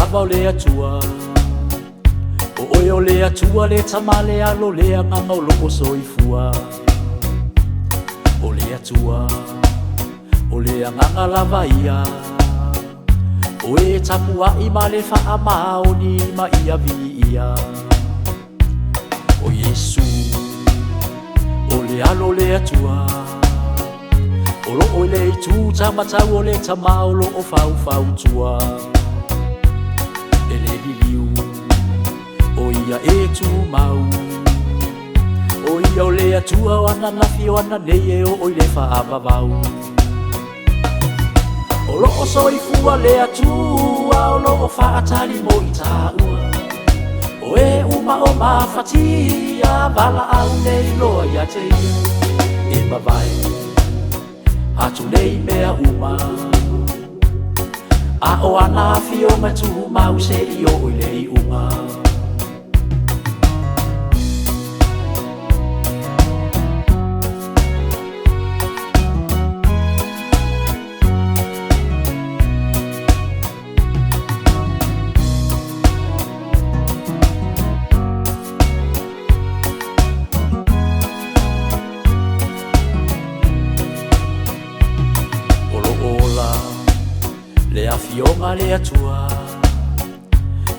lava o le atua o oe o le atua le tama le alo le anganga o loko soifua o le atua o le anganga lava ia o e tapua i ma le faa maoni ma ia vi ia o Yesu o le alo le atua o lo o le itu tamatau o le tama o lo o fau fau tua e le liliu o ia e tu mau o ia o le atua o ana nafi o ana nei e o le faa vavau o lo o soifua le atua o lo o faa tali mo i taua o e uma o mafatia vala au nei loa ia te e mawai atu nei mea uma a o ana fio ma tu mau se i o lei uma le afionga le atua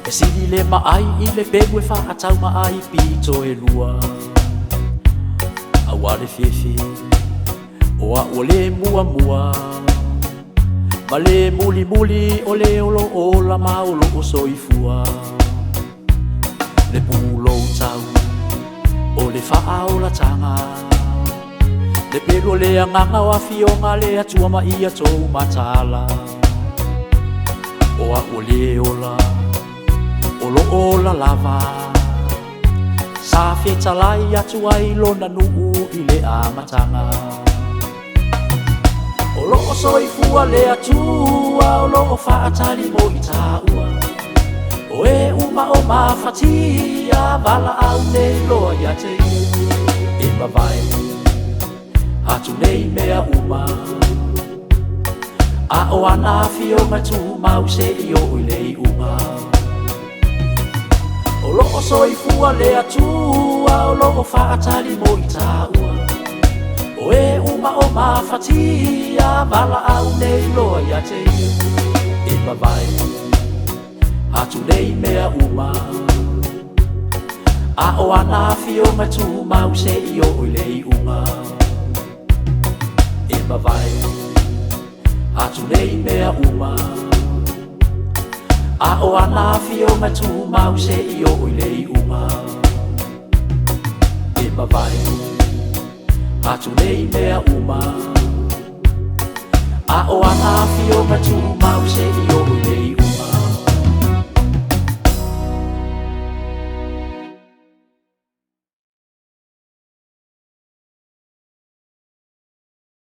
e sili le maai i le pegu e whaatau maai pito e lua awa le fefe o a o le mua mua ma le muli muli o le olo o la maolo o soifua le pulo tau o le faa o la tanga le pelu le anganga o afionga le atua ma ia tou matala o a o le ola o lo ola lava sa feta lai atu ai lona nuu i le amatanga o lo o soifua le atua o lo o faatali mo i taua o e uma o mafatia vala au nei loa ia te e mawai atu nei mea uma a o ana fio ma tu mau se i o lei uma o lo o soifua le atua o lo o faatali mo i taua o e uma o mafatia vala au nei loa ia te e mawai atu nei mea uma a o ana fio ma tu mau se i o lei uma e mawai atu nei mea uma a o ana fio ma tu mau se i o lei uma e mawai atu nei mea uma a o ana fio ma tu mau se i o lei